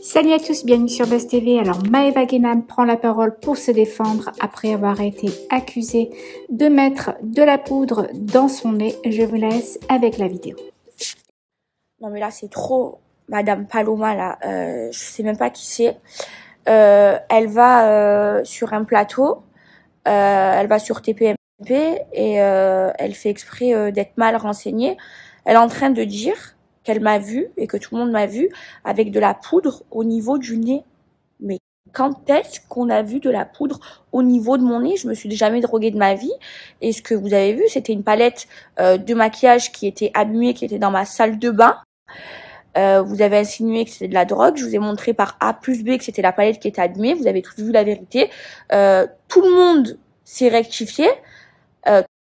Salut à tous, bienvenue sur Buzz TV. Alors Maëva Guénam prend la parole pour se défendre après avoir été accusée de mettre de la poudre dans son nez. Je vous laisse avec la vidéo. Non mais là c'est trop, Madame Paloma là, je sais même pas qui c'est. Elle va sur un plateau, elle va sur TPMP et elle fait exprès d'être mal renseignée. Elle est en train de dire qu'elle m'a vue et que tout le monde m'a vue avec de la poudre au niveau du nez. Mais quand est-ce qu'on a vu de la poudre au niveau de mon nez? Je me suis jamais droguée de ma vie. Et ce que vous avez vu, c'était une palette de maquillage qui était abîmée, qui était dans ma salle de bain. Vous avez insinué que c'était de la drogue. Je vous ai montré par A plus B que c'était la palette qui était abîmée. Vous avez tous vu la vérité. Tout le monde s'est rectifié.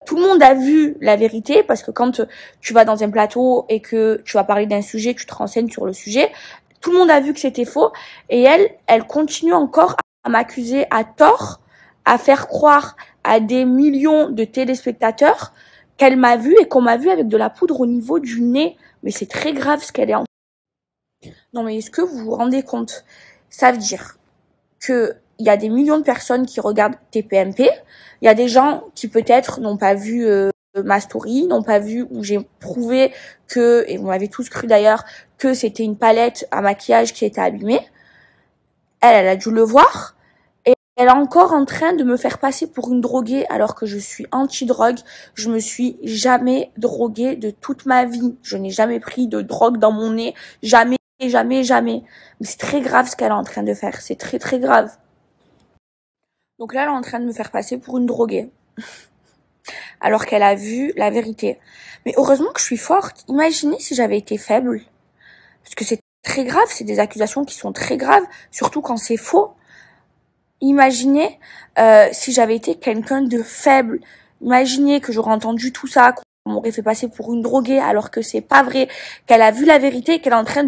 Tout le monde a vu la vérité parce que quand tu vas dans un plateau et que tu vas parler d'un sujet, tu te renseignes sur le sujet. Tout le monde a vu que c'était faux. Et elle continue encore à m'accuser à tort, à faire croire à des millions de téléspectateurs qu'elle m'a vue et qu'on m'a vue avec de la poudre au niveau du nez. Mais c'est très grave ce qu'elle est en train. Non mais est-ce que vous vous rendez compte? Ça veut dire que il y a des millions de personnes qui regardent TPMP. Il y a des gens qui peut-être n'ont pas vu ma story, n'ont pas vu où j'ai prouvé que, et vous m'avez tous cru d'ailleurs, que c'était une palette à maquillage qui était abîmée. Elle a dû le voir. Et elle est encore en train de me faire passer pour une droguée alors que je suis anti-drogue. Je me suis jamais droguée de toute ma vie. Je n'ai jamais pris de drogue dans mon nez. Jamais, jamais, jamais. Mais c'est très grave ce qu'elle est en train de faire. C'est très, très grave. Donc là, elle est en train de me faire passer pour une droguée. Alors qu'elle a vu la vérité. Mais heureusement que je suis forte. Imaginez si j'avais été faible. Parce que c'est très grave. C'est des accusations qui sont très graves. Surtout quand c'est faux. Imaginez si j'avais été quelqu'un de faible. Imaginez que j'aurais entendu tout ça, qu'on m'aurait fait passer pour une droguée alors que c'est pas vrai, qu'elle a vu la vérité et qu'elle est en train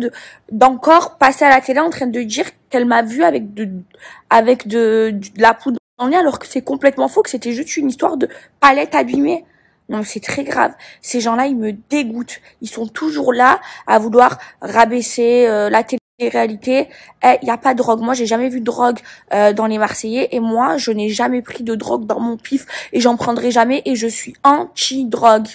d'encore passer à la télé en train de dire qu'elle m'a vu avec de la poudre dans le nez alors que c'est complètement faux, que c'était juste une histoire de palette abîmée. Non, c'est très grave. Ces gens-là, ils me dégoûtent. Ils sont toujours là à vouloir rabaisser la télé-réalité. Il n'y a pas de drogue. Moi, j'ai jamais vu de drogue dans les Marseillais. Et moi, je n'ai jamais pris de drogue dans mon pif. Et j'en prendrai jamais. Et je suis anti-drogue.